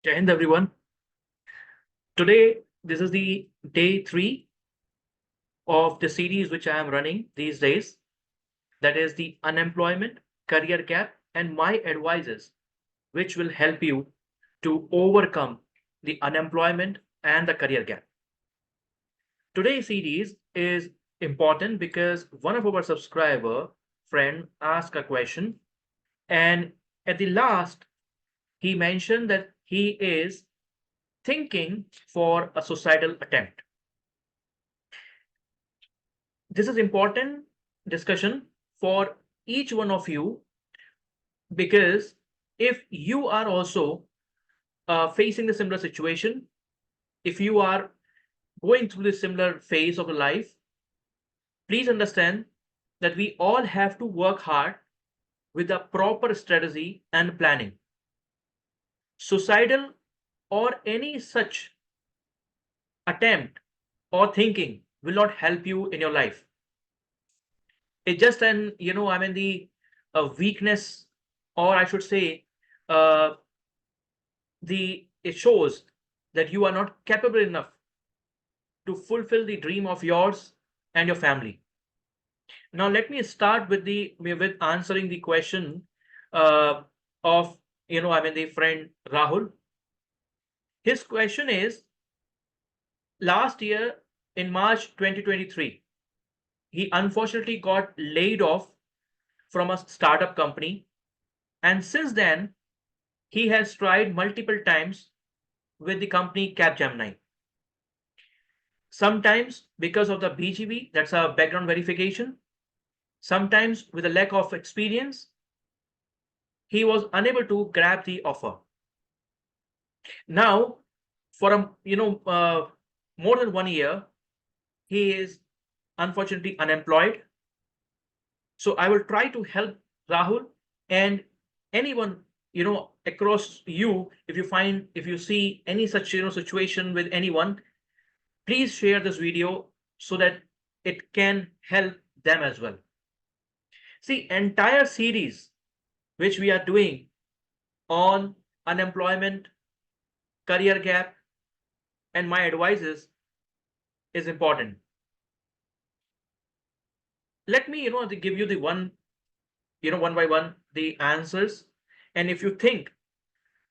Jai Hind, everyone. Today, this is the day 3 of the series which I am running these days. That is the unemployment, career gap, and my advices, which will help you to overcome the unemployment and the career gap. Today's series is important because one of our subscriber friend asked a question, and at the last, he mentioned that he is thinking for a suicidal attempt. This is important discussion for each one of you, because if you are also facing the similar situation, if you are going through the similar phase of life, please understand that we all have to work hard with a proper strategy and planning. Suicidal or any such attempt or thinking will not help you in your life. It's just the weakness, or I should say, uh, it shows that you are not capable enough to fulfill the dream of yours and your family. Now, let me start with answering the question uh, of the friend Rahul. His question is: last year in March 2023, he unfortunately got laid off from a startup company, and since then he has tried multiple times with the company Capgemini. Sometimes because of the BGV, that's a background verification. Sometimes with a lack of experience, he was unable to grab the offer. Now, for more than 1 year, he is unfortunately unemployed. So I will try to help Rahul and anyone across you. If you see any such situation with anyone, please share this video so that it can help them as well. See, entire series which we are doing on unemployment, career gap, and my advices is important. Let me give you the one by one the answers, and if you think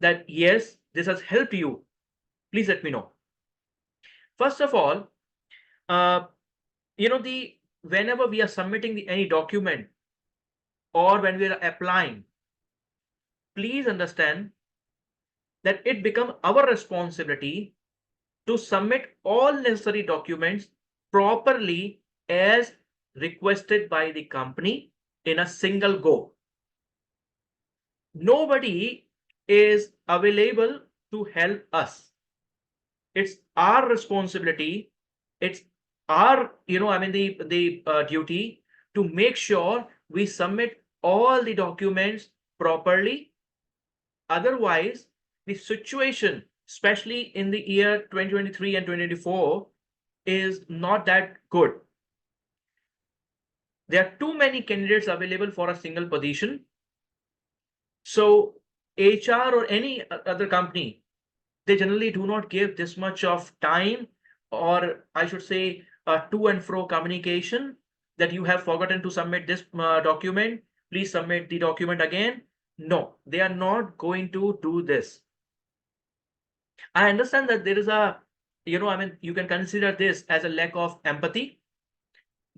that yes, this has helped you, please let me know. First of all, uh, the whenever we are submitting any document or when we are applying, please understand that it becomes our responsibility to submit all necessary documents properly as requested by the company in a single go. Nobody is available to help us. It's our responsibility. It's our the duty to make sure we submit all the documents properly. Otherwise, the situation, especially in the year 2023 and 2024, is not that good. There are too many candidates available for a single position. So HR or any other company, they generally do not give this much of time, or I should say to and fro communication, that you have forgotten to submit this document, please submit the document again. No, they are not going to do this. I understand that there is you can consider this as a lack of empathy,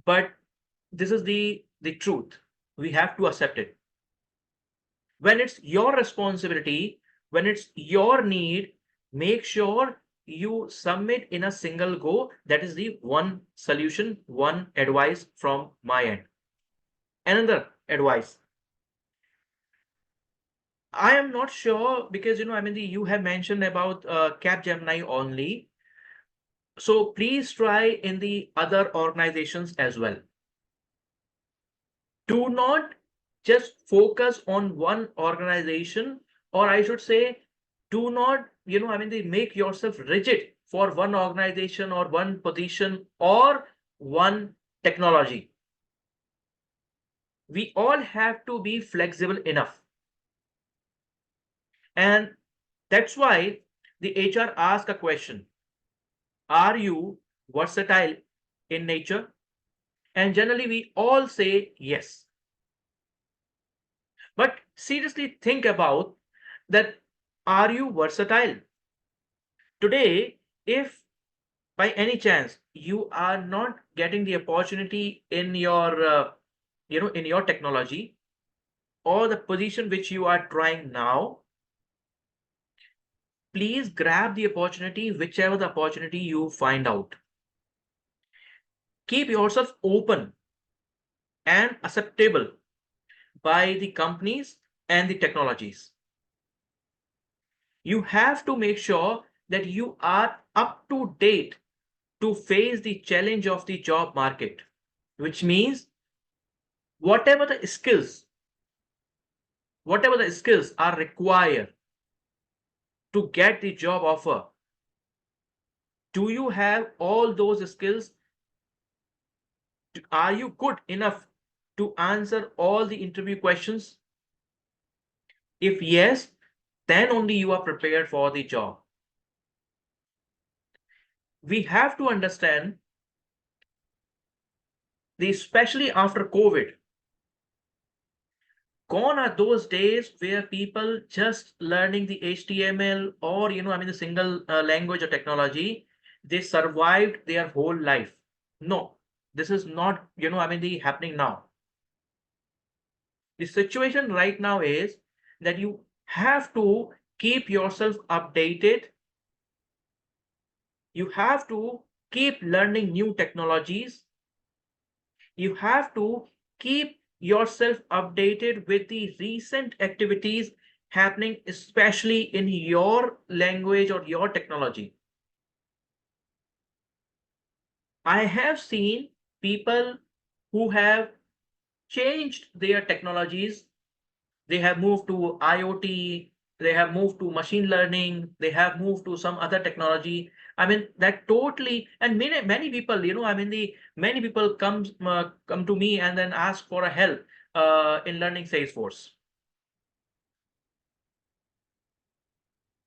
but this is the truth. We have to accept it. When it's your responsibility, when it's your need, make sure you submit in a single go. That is the one solution, one advice from my end. Another advice, I am not sure, because you have mentioned about Capgemini only, so please try in the other organizations as well. Do not just focus on one organization, or I should say, do not they make yourself rigid for one organization or one position or one technology. We all have to be flexible enough, and That's why the HR ask a question: are you versatile in nature? And generally we all say yes. But seriously think about that: are you versatile? Today, if by any chance you are not getting the opportunity in your in your technology or the position which you are trying now, please grab the opportunity, whichever the opportunity you find out. Keep yourself open and acceptable by the companies and the technologies. You have to make sure that you are up to date to face the challenge of the job market, which means whatever the skills, whatever the skills are required to get the job offer, do you have all those skills? Are you good enough to answer all the interview questions? If yes, then only you are prepared for the job. We have to understand, especially after COVID, gone are those days where people just learning the HTML or the single language or technology, they survived their whole life. No, this is not the happening now. The situation right now is that you have to keep yourself updated. You have to keep learning new technologies. You have to keep yourself updated with the recent activities happening, especially in your language or your technology. I have seen people who have changed their technologies. They have moved to IoT, they have moved to machine learning, they have moved to some other technology. I mean, that totally, and many people, the many people come to me and then ask for a help in learning Salesforce.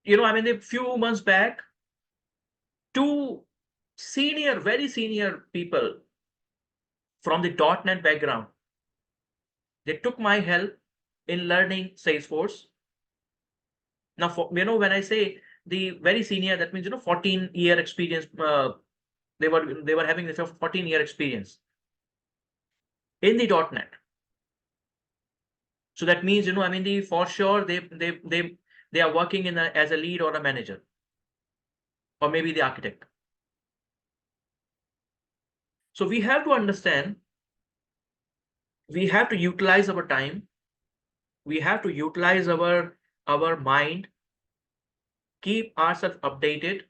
A few months back, two very senior people from the .NET background, they took my help in learning Salesforce. Now, when I say the very senior, that means 14-year experience. They were having the 14-year experience in the .NET. So that means the for sure they are working as a lead or a manager or maybe the architect. So we have to understand, we have to utilize our time, we have to utilize our mind, keep ourselves updated.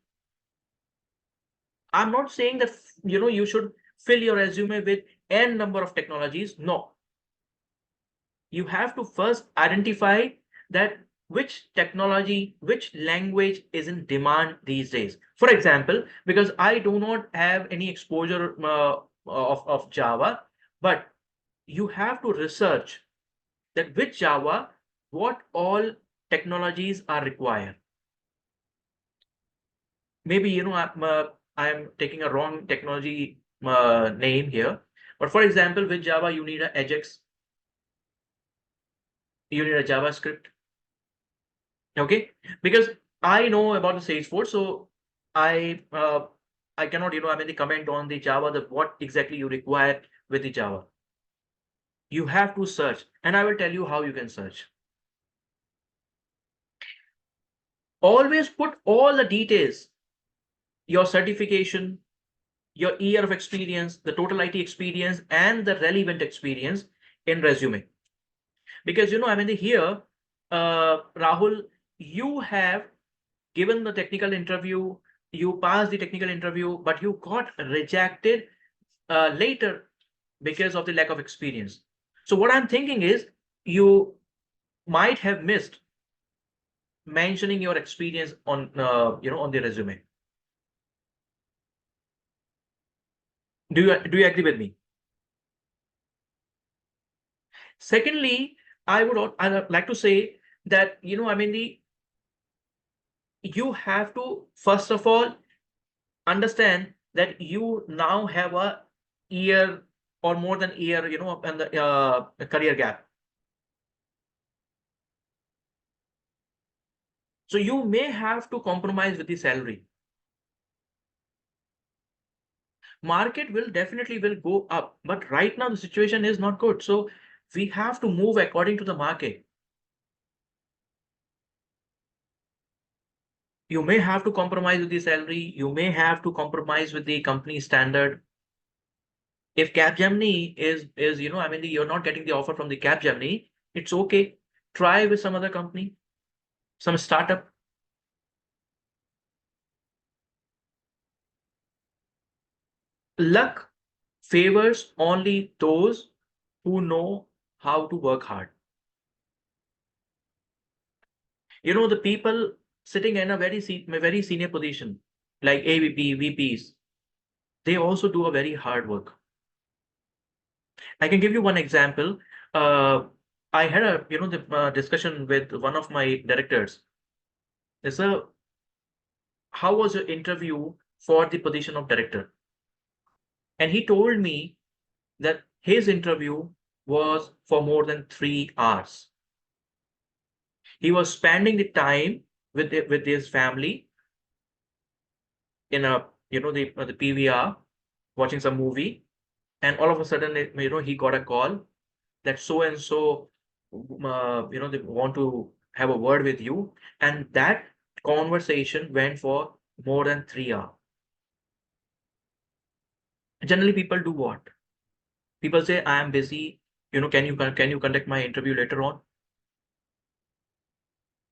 I'm not saying that you should fill your resume with n number of technologies. No, you have to first identify that which technology, which language is in demand these days. For example, because I do not have any exposure of Java, but you have to research that which Java, what all technologies are required. Maybe I'm taking a wrong technology name here, but for example, with Java you need a Ajax, you need a JavaScript. Okay, because I know about the Salesforce, so I cannot the comment on the Java, that what exactly you require with the Java. You have to search, and I will tell you how you can search. Always put all the details, your certification, your year of experience, the total IT experience, and the relevant experience in resume. Because here, Rahul, you have given the technical interview, you passed the technical interview, but you got rejected later because of the lack of experience. So what I'm thinking is, you might have missed mentioning your experience on on the resume. Do you agree with me? Secondly, I'd like to say that you have to first of all understand that you now have a year or more than year, and the career gap. So you may have to compromise with the salary. Market will definitely will go up, but right now the situation is not good. So we have to move according to the market. You may have to compromise with the salary. You may have to compromise with the company standard. If Capgemini is you're not getting the offer from the Capgemini, it's okay. Try with some other company, some startup. Luck favors only those who know how to work hard. The people sitting in a very senior position, like AVP, VPs, they also do a very hard work. I can give you one example. Uh, I had a discussion with one of my directors. They said, how was your interview for the position of director? And he told me that his interview was for more than 3 hours. He was spending the time with his family in a the PVR, watching some movie, and all of a sudden he got a call that so and so they want to have a word with you, and that conversation went for more than 3 hours. Generally, people do what? People say, I am busy, can you conduct my interview later on?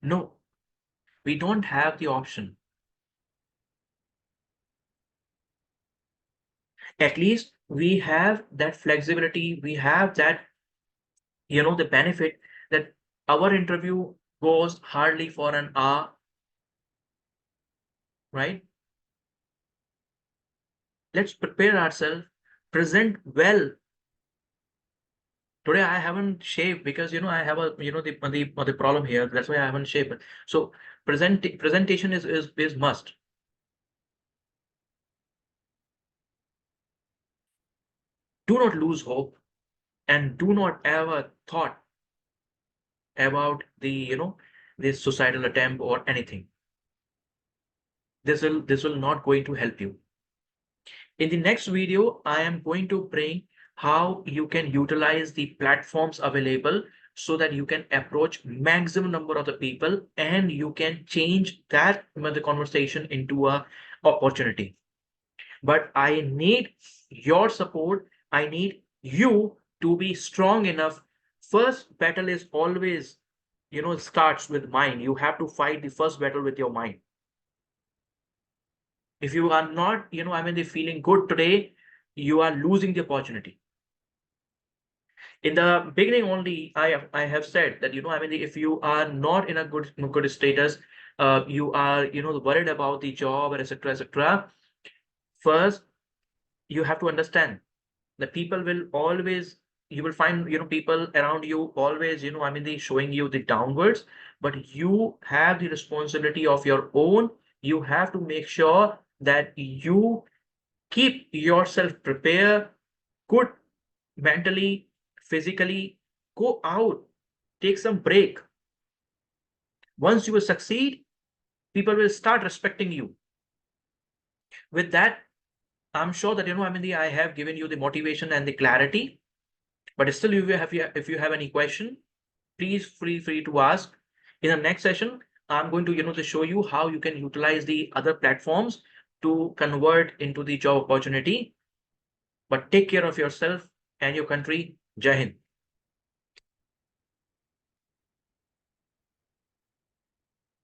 No, we don't have the option. At least we have that flexibility, we have that the benefit that our interview goes hardly for an hour, right? Let's prepare ourselves, present well. Today I haven't shaved because I have a the problem here. That's why I haven't shaved. So presentation is must. Do not lose hope, and do not ever thought about the this societal attempt or anything. This will not going to help you. In the next video, I am going to bring how you can utilize the platforms available so that you can approach maximum number of the people and you can change that the conversation into a opportunity. But I need your support. I need you to be strong enough. First battle is always, starts with mind. You have to fight the first battle with your mind. If you are not, feeling good today, you are losing the opportunity. In the beginning only, I have said that, if you are not in a good status, you are, worried about the job, etc., etc. First, you have to understand that people will always, you will find, people around you always, they showing you the downwards, but you have the responsibility of your own. You have to make sure that you keep yourself prepared, good mentally, physically. Go out, take some break. Once you will succeed, people will start respecting you. With that, I'm sure that I have given you the motivation and the clarity. But still, if you have any question, please feel free to ask. In the next session, I'm going to to show you how you can utilize the other platforms to convert into the job opportunity. But take care of yourself and your country. Jai Hind.